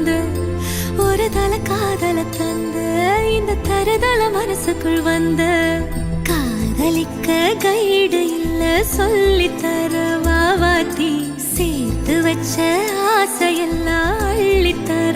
வந்து ஒரு தல காதல தந்து இந்த தருதல மனசுக்குள் வந்து காதலிக்க கைடு இல்ல சொல்லி தர வாவாத்தி சேர்த்து வச்ச ஆசையெல்லாம் அள்ளித்தர